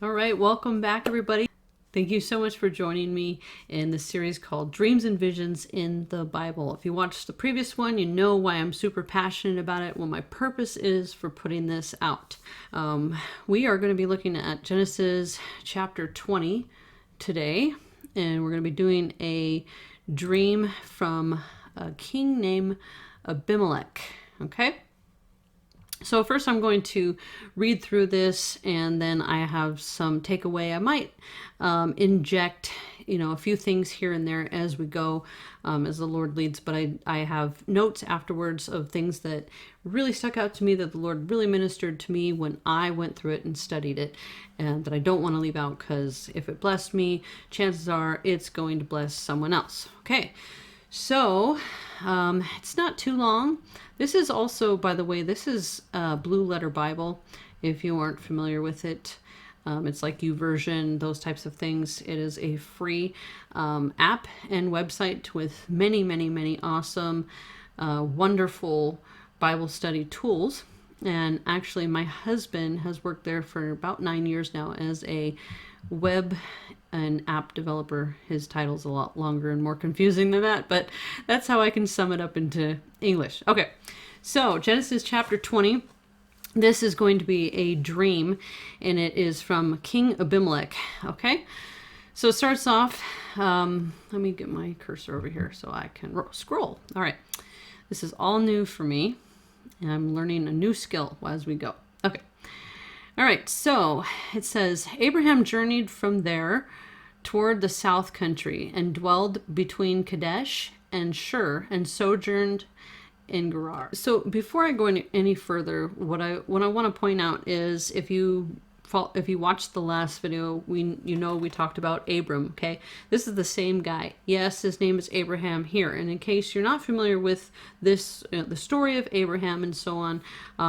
All right, welcome back, everybody. Thank you so much for joining me in this series called Dreams and Visions in the Bible. If you watched the previous one, you know why I'm super passionate about it, what my purpose is for putting this out. We are going to be looking at Genesis chapter 20 today, and we're going to be doing a dream from a king named Abimelech. Okay? So first I'm going to read through this, and then I have some takeaway. I might inject, a few things here and there as we go, as the Lord leads. But I have notes afterwards of things that really stuck out to me, that the Lord really ministered to me when I went through it and studied it, and that I don't want to leave out, because if it blessed me, chances are it's going to bless someone else. Okay. So, it's not too long. This is also, by the way, this is Blue Letter Bible, if you aren't familiar with it. It's like YouVersion, those types of things. It is a free app and website with many, many, many awesome, wonderful Bible study tools. And actually, my husband has worked there for about 9 years now as a web and app developer. His title's a lot longer and more confusing than that, but that's how I can sum it up into English. Okay, so Genesis chapter 20. This is going to be a dream, and it is from King Abimelech. Okay, so it starts off. Let me get my cursor over here so I can scroll. All right, this is all new for me, and I'm learning a new skill as we go. Okay. All right, so it says, Abraham journeyed from there toward the south country and dwelled between Kadesh and Shur and sojourned in Gerar. So before I go any further, what I want to point out is, if you watched the last video, we talked about Abram. Okay, this is the same guy. Yes, his name is Abraham here. And in case you're not familiar with this, the story of Abraham and so on,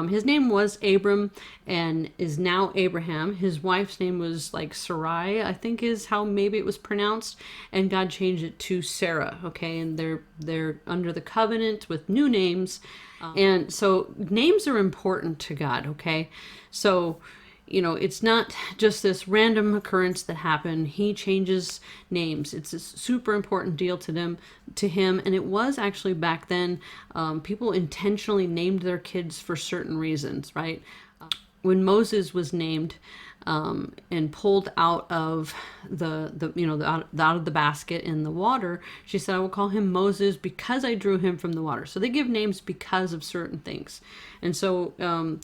his name was Abram and is now Abraham. His wife's name was like Sarai, I think is how maybe it was pronounced, and God changed it to Sarah. Okay, and they're under the covenant with new names, and so names are important to God. Okay, so it's not just this random occurrence that happened. He changes names. It's a super important deal to him. And it was actually back then, people intentionally named their kids for certain reasons, right? When Moses was named, and pulled out of out of the basket in the water, she said, I will call him Moses because I drew him from the water. So they give names because of certain things. And so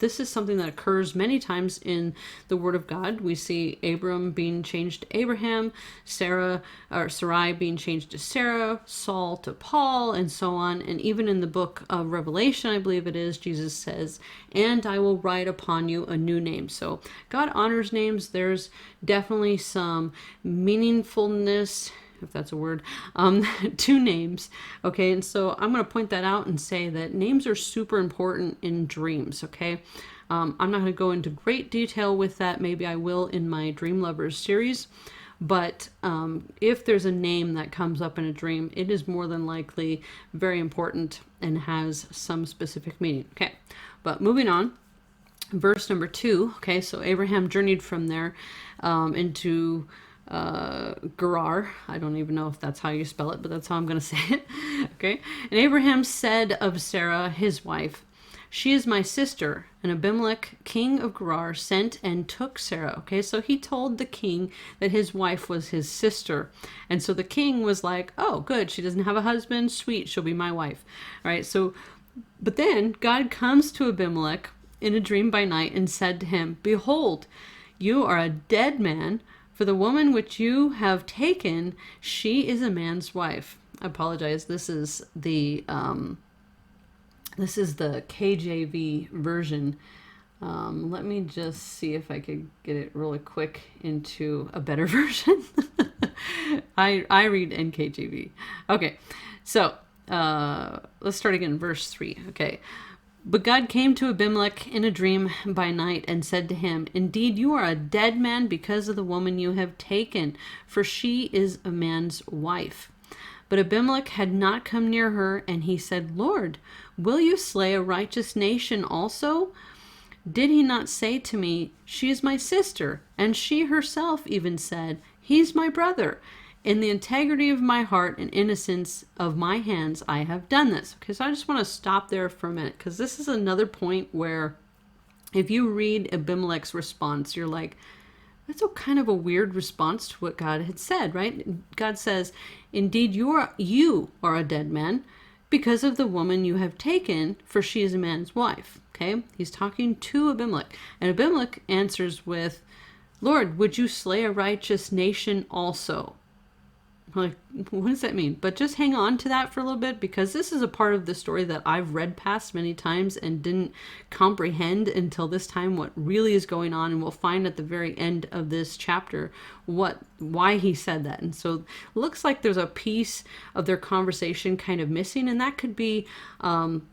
this is something that occurs many times in the Word of God. We see Abram being changed to Abraham, Sarai being changed to Sarah, Saul to Paul, and so on. And even in the book of Revelation, I believe it is, Jesus says, and I will write upon you a new name. So God honors names. There's definitely some meaningfulness, if that's a word, to names. Okay, and so I'm going to point that out and say that names are super important in dreams. Okay, I'm not going to go into great detail with that. Maybe I will in my Dream Lovers series. But if there's a name that comes up in a dream, it is more than likely very important and has some specific meaning. Okay, but moving on. Verse number 2. Okay, so Abraham journeyed from there into Gerar. I don't even know if that's how you spell it, but that's how I'm going to say it. Okay, and Abraham said of Sarah, his wife, she is my sister. And Abimelech, king of Gerar, sent and took Sarah. Okay, so he told the king that his wife was his sister. And so the king was like, oh, good, she doesn't have a husband. Sweet, she'll be my wife. All right, so, but then God comes to Abimelech in a dream by night and said to him, behold, you are a dead man, for the woman which you have taken, she is a man's wife. I apologize. This is the KJV version. Let me just see if I could get it really quick into a better version. I read NKJV. Okay, so let's start again. Verse 3. Okay. But God came to Abimelech in a dream by night and said to him, indeed, you are a dead man because of the woman you have taken, for she is a man's wife. But Abimelech had not come near her, and he said, Lord, will you slay a righteous nation also? Did he not say to me, 'She is my sister'? And she herself even said, 'He's my brother.' In the integrity of my heart and innocence of my hands, I have done this." Okay, so I just want to stop there for a minute, because this is another point where if you read Abimelech's response, you're like, that's a kind of a weird response to what God had said, right? God says, "Indeed, you are a dead man because of the woman you have taken, for she is a man's wife." Okay, he's talking to Abimelech, and Abimelech answers with, "Lord, would you slay a righteous nation also?" Like, what does that mean? But just hang on to that for a little bit, because this is a part of the story that I've read past many times and didn't comprehend until this time what really is going on. And we'll find at the very end of this chapter why he said that. And so it looks like there's a piece of their conversation kind of missing, and that could be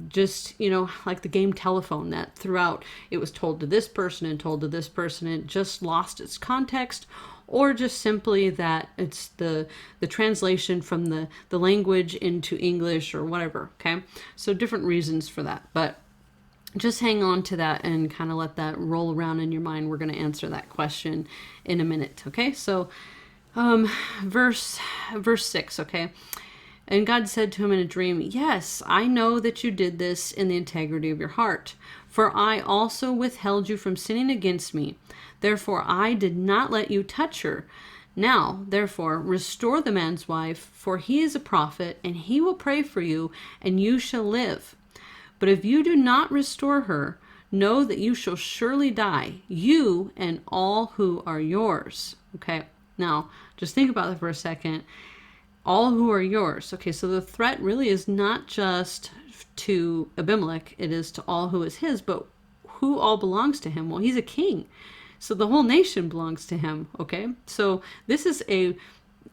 just, like the game telephone, that throughout it was told to this person and told to this person, and it just lost its context. Or just simply that it's the translation from the language into English or whatever, okay? So different reasons for that. But just hang on to that and kind of let that roll around in your mind. We're going to answer that question in a minute, okay? So verse 6, okay? And God said to him in a dream, "Yes, I know that you did this in the integrity of your heart, for I also withheld you from sinning against me. Therefore I did not let you touch her. Now, therefore, restore the man's wife, for he is a prophet, and he will pray for you, and you shall live. But if you do not restore her, know that you shall surely die, you and all who are yours." Okay, now just think about that for a second. All who are yours. Okay, so the threat really is not just to Abimelech, it is to all who is his, but who all belongs to him? Well, he's a king. So the whole nation belongs to him, okay? So this is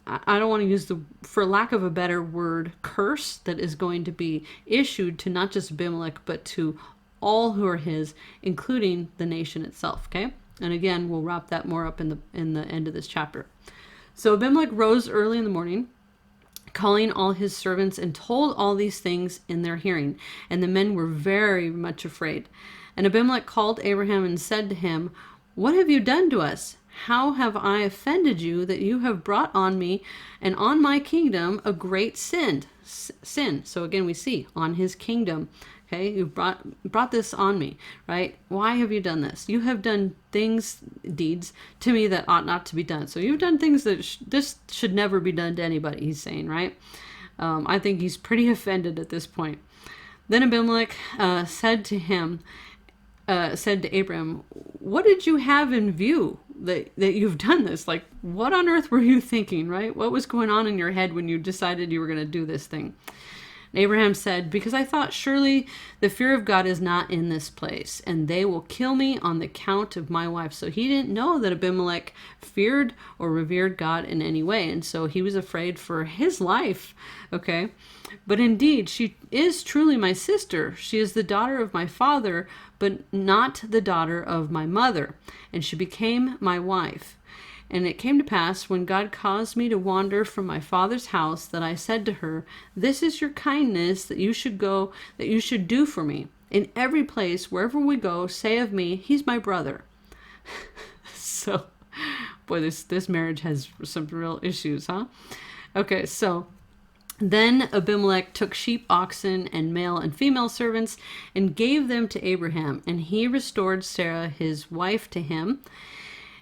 I don't want to use for lack of a better word, curse that is going to be issued to not just Abimelech, but to all who are his, including the nation itself, okay? And again, we'll wrap that more up in the end of this chapter. So Abimelech rose early in the morning, calling all his servants, and told all these things in their hearing. And the men were very much afraid. And Abimelech called Abraham and said to him, "What have you done to us? How have I offended you that you have brought on me and on my kingdom a great sin?" So again, we see on his kingdom. Okay, you brought this on me, right? Why have you done this? You have done deeds to me that ought not to be done. So you've done things that this should never be done to anybody, he's saying, right? I think he's pretty offended at this point. Then Abimelech said to Abraham, "What did you have in view that you've done this? Like, what on earth were you thinking, right? What was going on in your head when you decided you were going to do this thing?" And Abraham said, "Because I thought, surely the fear of God is not in this place, and they will kill me on the count of my wife." So he didn't know that Abimelech feared or revered God in any way, and so he was afraid for his life, okay? "But indeed, she is truly my sister. She is the daughter of my father, but not the daughter of my mother, and she became my wife. And it came to pass, when God caused me to wander from my father's house, that I said to her, 'This is your kindness that you should do for me. In every place, wherever we go, say of me, he's my brother.'" So, boy, this marriage has some real issues, huh? Okay, so then Abimelech took sheep, oxen, and male and female servants, and gave them to Abraham, and he restored Sarah his wife to him.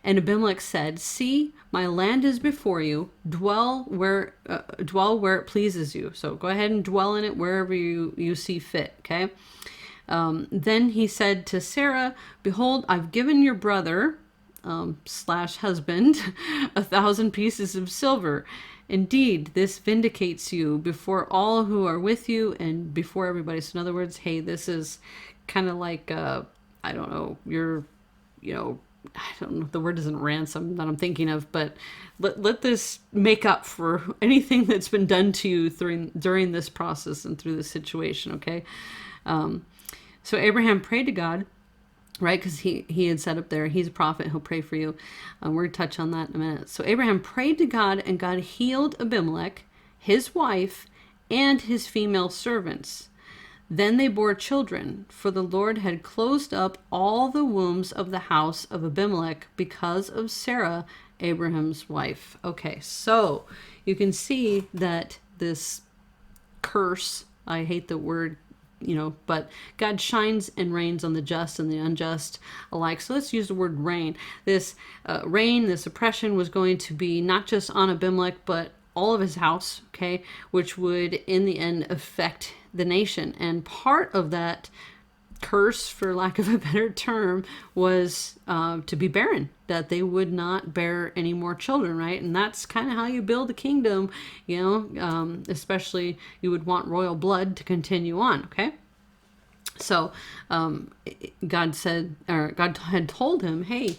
And Abimelech said, "See, my land is before you. Dwell where it pleases you." So go ahead and dwell in it wherever you see fit, okay? Then he said to Sarah, "Behold, I've given your brother / husband 1,000 pieces of silver. Indeed, this vindicates you before all who are with you and before everybody." So in other words, hey, this is kind of like, I don't know, I don't know, the word isn't ransom that I'm thinking of, but let this make up for anything that's been done to you during this process and through this situation, okay? So Abraham prayed to God, right? Because he had said up there, he's a prophet, he'll pray for you. We're going to touch on that in a minute. So Abraham prayed to God, and God healed Abimelech, his wife, and his female servants. Then they bore children, for the Lord had closed up all the wombs of the house of Abimelech because of Sarah, Abraham's wife. Okay, so you can see that this curse, I hate the word, but God shines and rains on the just and the unjust alike. So let's use the word rain. This rain, this oppression was going to be not just on Abimelech, but all of his house, okay, which would in the end affect the nation. And part of that curse, for lack of a better term, was to be barren, that they would not bear any more children, right? And that's kind of how you build a kingdom, especially you would want royal blood to continue on, okay? So God had told him, hey,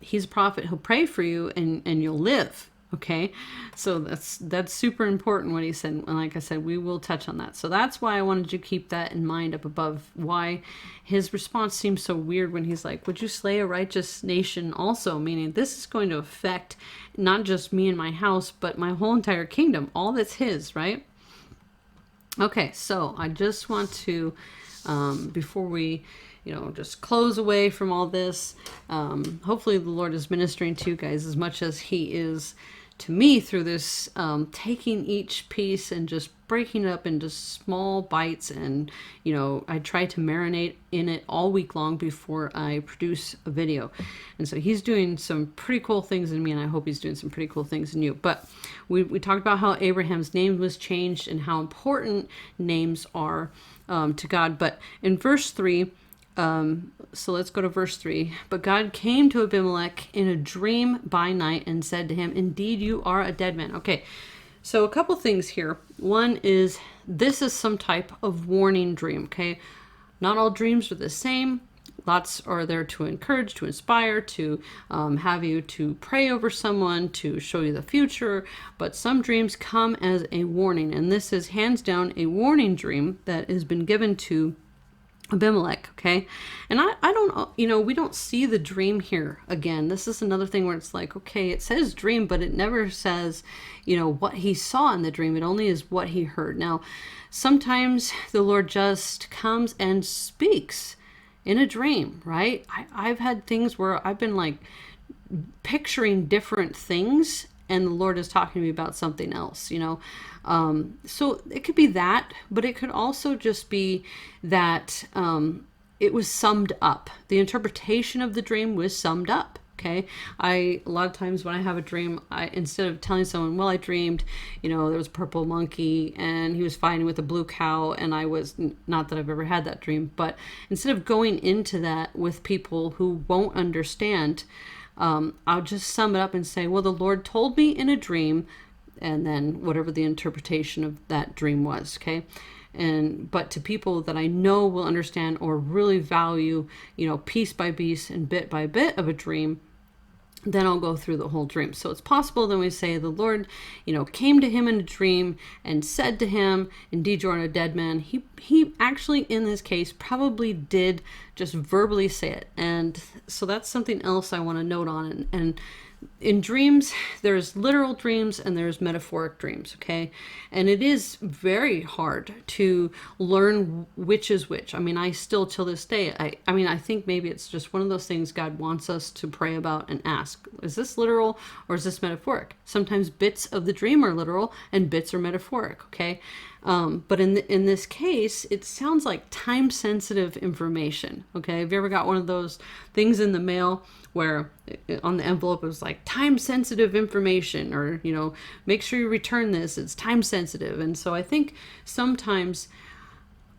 he's a prophet, he'll pray for you and you'll live. Okay, so that's super important what he said. And like I said, we will touch on that. So that's why I wanted you to keep that in mind up above, why his response seems so weird when he's like, would you slay a righteous nation also? Meaning this is going to affect not just me and my house, but my whole entire kingdom, all that's his, right? Okay, so I just want to, before we just close away from all this, hopefully the Lord is ministering to you guys as much as he is to me through this, taking each piece and just breaking it up into small bites. And, I try to marinate in it all week long before I produce a video. And so he's doing some pretty cool things in me, and I hope he's doing some pretty cool things in you. But we talked about how Abraham's name was changed and how important names are to God. But in verse 3, so let's go to verse 3. But God came to Abimelech in a dream by night and said to him, indeed, you are a dead man. Okay, so a couple things here. One is this is some type of warning dream, okay? Not all dreams are the same. Lots are there to encourage, to inspire, to have you to pray over someone, to show you the future. But some dreams come as a warning, and this is hands down a warning dream that has been given to Abimelech, okay? And I don't, we don't see the dream here again. This is another thing where it's like, okay, it says dream, but it never says, what he saw in the dream. It only is what he heard. Now, sometimes the Lord just comes and speaks in a dream, right? I've had things where I've been like picturing different things and the Lord is talking to me about something else, So it could be that, but it could also just be that it was summed up. The interpretation of the dream was summed up. Okay. A lot of times when I have a dream, instead of telling someone, well, I dreamed, there was a purple monkey and he was fighting with a blue cow. And I was, not that I've ever had that dream, but instead of going into that with people who won't understand, I'll just sum it up and say, well, the Lord told me in a dream, and then whatever the interpretation of that dream was, okay? But to people that I know will understand or really value, piece by piece and bit by bit of a dream, then I'll go through the whole dream. So it's possible then we say the Lord, came to him in a dream and said to him, indeed, you are a dead man. He actually, in this case, probably did just verbally say it. And so that's something else I want to note on. And in dreams, there's literal dreams and there's metaphoric dreams, okay? And it is very hard to learn which is which. I mean, I still, till this day, I think maybe it's just one of those things God wants us to pray about and ask, is this literal or is this metaphoric? Sometimes bits of the dream are literal and bits are metaphoric, okay? But in this case, it sounds like time-sensitive information, okay? Have you ever got one of those things in the mail where on the envelope it was like time-sensitive information, or, make sure you return this, it's time-sensitive. And so I think sometimes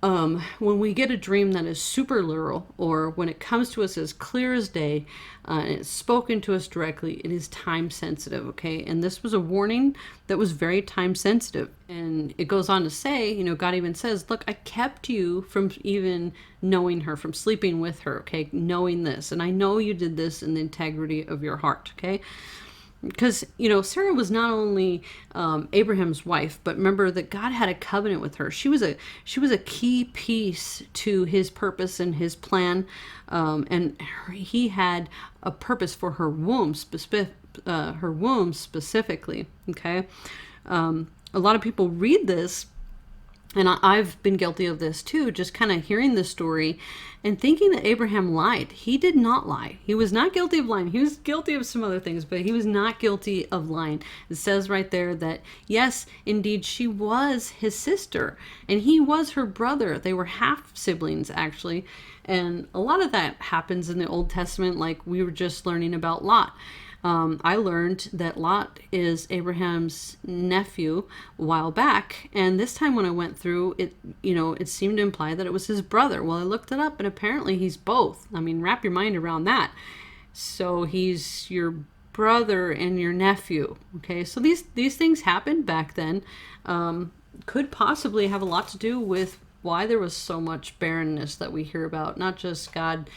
when we get a dream that is super literal, or when it comes to us as clear as day, and it's spoken to us directly, it is time sensitive, okay? And this was a warning that was very time sensitive. And it goes on to say, God even says, look, I kept you from even knowing her, from sleeping with her, okay? Knowing this. And I know you did this in the integrity of your heart, okay? Because, Sarah was not only Abraham's wife, but remember that God had a covenant with her. She was a key piece to his purpose and his plan, and he had a purpose for her womb, specifically. Okay, a lot of people read this And I've been guilty of this too, just kind of hearing the story and thinking that Abraham lied. He did not lie. He was not guilty of lying. He was guilty of some other things, but he was not guilty of lying. It says right there that, yes, indeed, she was his sister and he was her brother. They were half siblings, actually. And a lot of that happens in the Old Testament, like we were just learning about Lot. I learned that Lot is Abraham's nephew a while back, and this time when I went through it, it seemed to imply that it was his brother. Well, I looked it up, and apparently he's both. I mean, wrap your mind around that. So he's your brother and your nephew. Okay, so these things happened back then. Could possibly have a lot to do with why there was so much barrenness that we hear about. Not just God,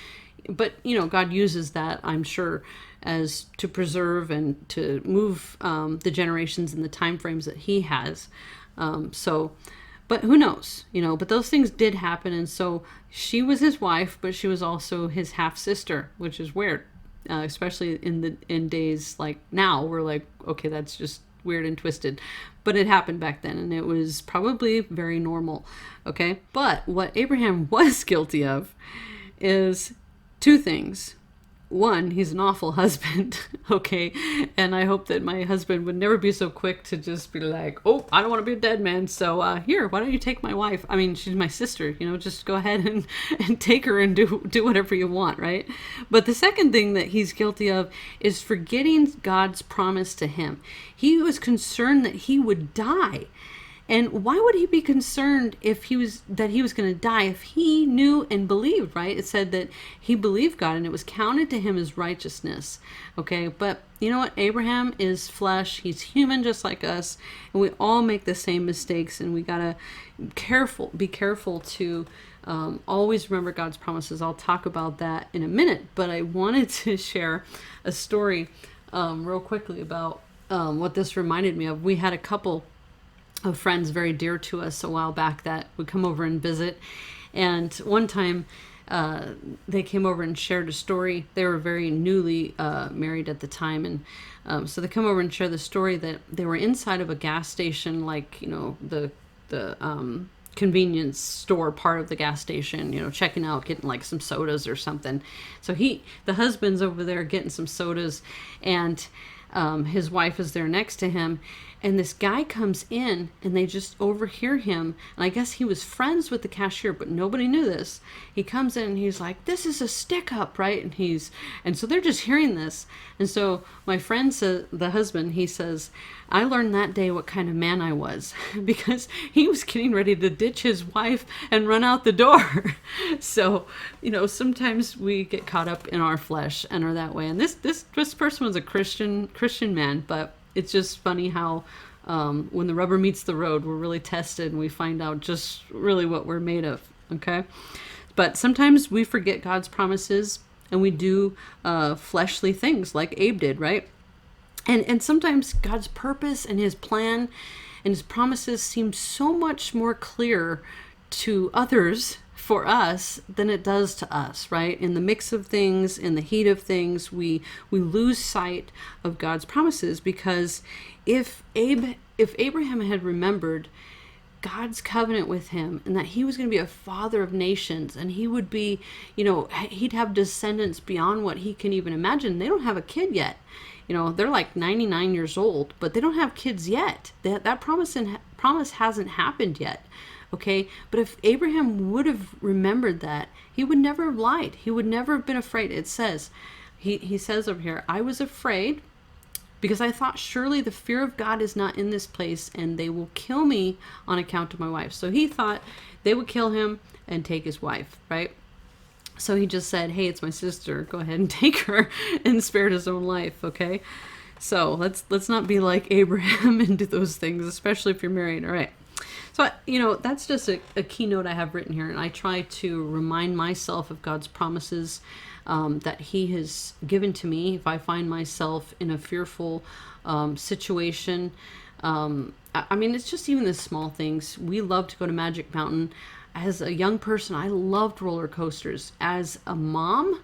but God uses that, I'm sure, as to preserve and to move the generations and the time frames that he has. But who knows, but those things did happen. And so she was his wife, but she was also his half sister, which is weird, especially in days like now. We're like, okay, that's just weird and twisted, but it happened back then, and it was probably very normal. Okay. But what Abraham was guilty of is two things. One, he's an awful husband, okay? And I hope that my husband would never be so quick to just be like, oh, I don't want to be a dead man, so here, why don't you take my wife? I mean, she's my sister, just go ahead and take her and do whatever you want, right? But the second thing that he's guilty of is forgetting God's promise to him. He was concerned that he would die. And why would he be concerned if he was going to die if he knew and believed, right? It said that he believed God and it was counted to him as righteousness. Okay, but you know what? Abraham is flesh. He's human just like us, and we all make the same mistakes, and we gotta be careful to always remember God's promises. I'll talk about that in a minute, but I wanted to share a story real quickly about what this reminded me of. We had a couple of friends very dear to us a while back that would come over and visit. And one time they came over and shared a story. They were very newly married at the time. And so they come over and share the story that they were inside of a gas station, like, the convenience store part of the gas station, checking out, getting like some sodas or something. So the husband's over there getting some sodas, and his wife is there next to him, and this guy comes in and they just overhear him. And I guess he was friends with the cashier, but nobody knew this. He comes in and he's like, this is a stick up, right? And so they're just hearing this. And so my friend said, the husband, he says, I learned that day what kind of man I was, because he was getting ready to ditch his wife and run out the door. So, sometimes we get caught up in our flesh and are that way. And this person was a Christian man, but it's just funny how when the rubber meets the road, we're really tested and we find out just really what we're made of. Okay. But sometimes we forget God's promises and we do fleshly things like Abe did, right? And sometimes God's purpose and his plan and his promises seem so much more clear to others for us than it does to us, right? In the mix of things, in the heat of things, we lose sight of God's promises, because if Abraham had remembered God's covenant with him and that he was going to be a father of nations, and he would be, he'd have descendants beyond what he can even imagine. They don't have a kid yet. They're like 99 years old, but they don't have kids yet. That promise hasn't happened yet. Okay, but if Abraham would have remembered that, he would never have lied. He would never have been afraid. It says, he says over here, I was afraid because I thought, surely the fear of God is not in this place, and they will kill me on account of my wife. So he thought they would kill him and take his wife, right? So he just said, hey, it's my sister. Go ahead and take her, and spared his own life, okay? So let's not be like Abraham and do those things, especially if you're married, all right? So, that's just a keynote I have written here, and I try to remind myself of God's promises that he has given to me if I find myself in a fearful situation. It's just even the small things. We love to go to Magic Mountain. As a young person, I loved roller coasters. As a mom,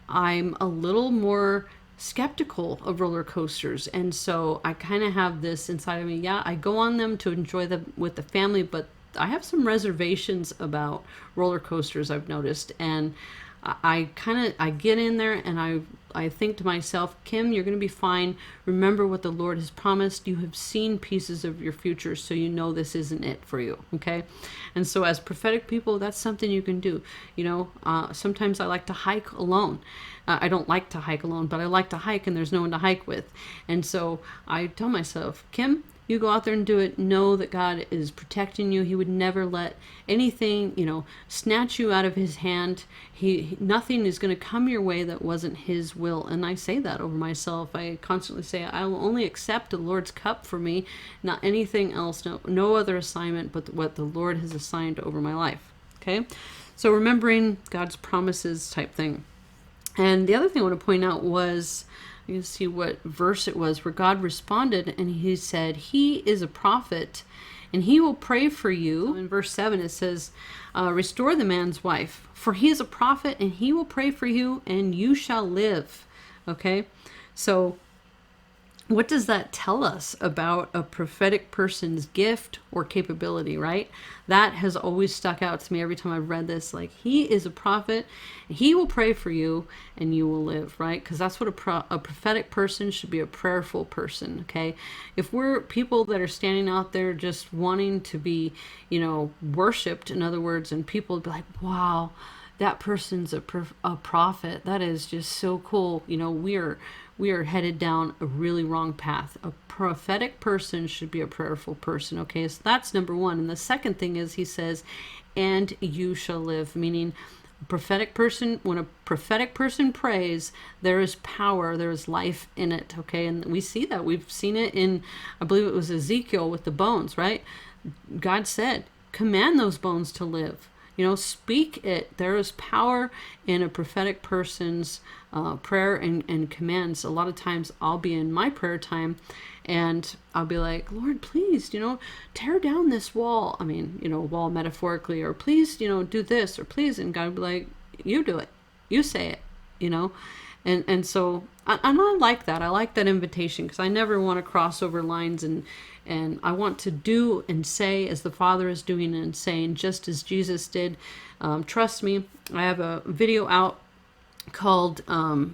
I'm a little more skeptical of roller coasters, and so I kind of have this inside of me. Yeah, I go on them to enjoy them with the family, but have some reservations about roller coasters, I've noticed. And I get in there and I think to myself, Kim, you're going to be fine. Remember what the Lord has promised. You have seen pieces of your future, so you know this isn't it for you. Okay. And so as prophetic people, that's something you can do. Sometimes I like to hike alone. I don't like to hike alone, but I like to hike and there's no one to hike with. And so I tell myself, Kim, you go out there and do it. Know that God is protecting you. He would never let anything, snatch you out of his hand. Nothing is going to come your way that wasn't his will. And I say that over myself. I constantly say, I will only accept the Lord's cup for me, not anything else, no other assignment but what the Lord has assigned over my life. Okay. So remembering God's promises type thing. And the other thing I want to point out was, you can see what verse it was, where God responded and he said, he is a prophet and he will pray for you. In verse 7 it says, restore the man's wife, for he is a prophet and he will pray for you and you shall live. Okay, so what does that tell us about a prophetic person's gift or capability, right? That has always stuck out to me every time I've read this. Like, he is a prophet, he will pray for you, and you will live, right? Because that's what a prophetic person should be, a prayerful person, okay? If we're people that are standing out there just wanting to be, worshipped, in other words, and people would be like, wow, that person's a prophet. That is just so cool. We are headed down a really wrong path. A prophetic person should be a prayerful person. Okay, so that's number one. And the second thing is he says, and you shall live, meaning prophetic person, when a prophetic person prays, there is power, there is life in it. Okay, and we see that. We've seen it in, I believe it was Ezekiel with the bones, right? God said, command those bones to live. Speak it. There is power in a prophetic person's prayer and commands. A lot of times I'll be in my prayer time and I'll be like, Lord, please, tear down this wall. I mean, wall metaphorically, or please, do this, or please. And God will be like, you do it. You say it, And so I like that. I like that invitation because I never want to cross over lines, and I want to do and say as the Father is doing and saying, just as Jesus did. Trust me, I have a video out called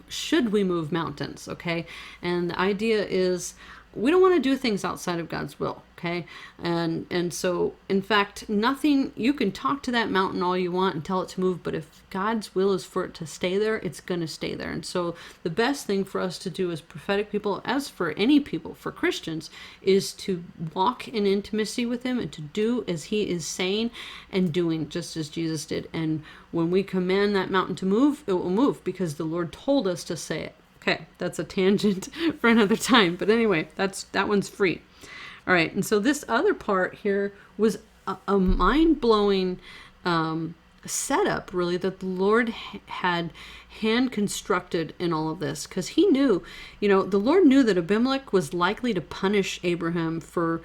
Should We Move Mountains? Okay. And the idea is we don't want to do things outside of God's will. Okay. And so, in fact, nothing, you can talk to that mountain all you want and tell it to move, but if God's will is for it to stay there, it's going to stay there. And so the best thing for us to do as prophetic people, as for any people, for Christians, is to walk in intimacy with him and to do as he is saying and doing, just as Jesus did. And when we command that mountain to move, it will move because the Lord told us to say it. Okay, that's a tangent for another time. But anyway, that one's free. All right, and so this other part here was a mind-blowing setup, really, that the Lord had hand-constructed in all of this. Because he knew, the Lord knew that Abimelech was likely to punish Abraham for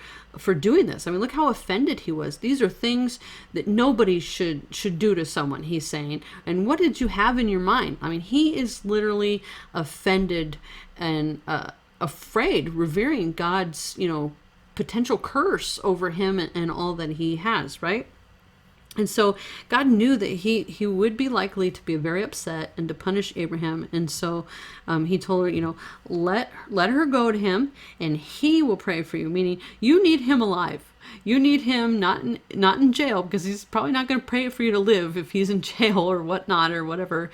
doing this. I mean, look how offended he was. These are things that nobody should do to someone, he's saying. And what did you have in your mind? I mean, he is literally offended and afraid, revering God's, potential curse over him and all that he has, right? And so God knew that he would be likely to be very upset and to punish Abraham. And so he told her, let her go to him and he will pray for you, meaning you need him alive. You need him not in jail, because he's probably not going to pray for you to live if he's in jail or whatnot or whatever,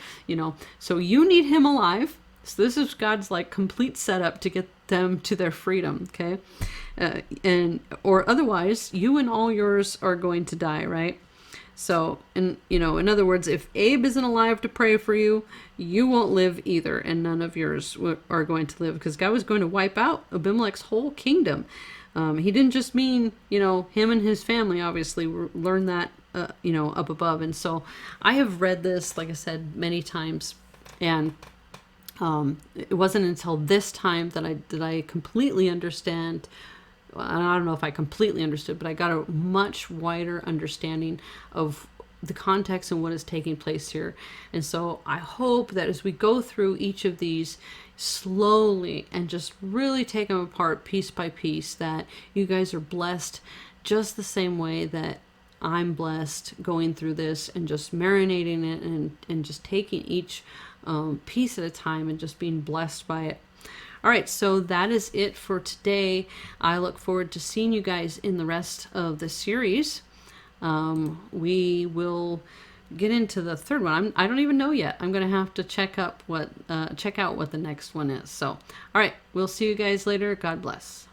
So you need him alive. So this is God's complete setup to get them to their freedom, okay? Or otherwise, you and all yours are going to die, right? So, in other words, if Abe isn't alive to pray for you, you won't live either, and none of yours are going to live, because God was going to wipe out Abimelech's whole kingdom. He didn't just mean, him and his family, obviously. Learn that, up above. And so I have read this, like I said, many times, and it wasn't until this time that I completely understand. I don't know if I completely understood, but I got a much wider understanding of the context and what is taking place here. And so I hope that as we go through each of these slowly and just really take them apart piece by piece, that you guys are blessed just the same way that I'm blessed going through this and just marinating it and just taking each piece at a time and just being blessed by it. All right, so that is it for today. I look forward to seeing you guys in the rest of the series. We will get into the third one. I don't even know yet. I'm going to have to check out what the next one is. So, all right, we'll see you guys later. God bless.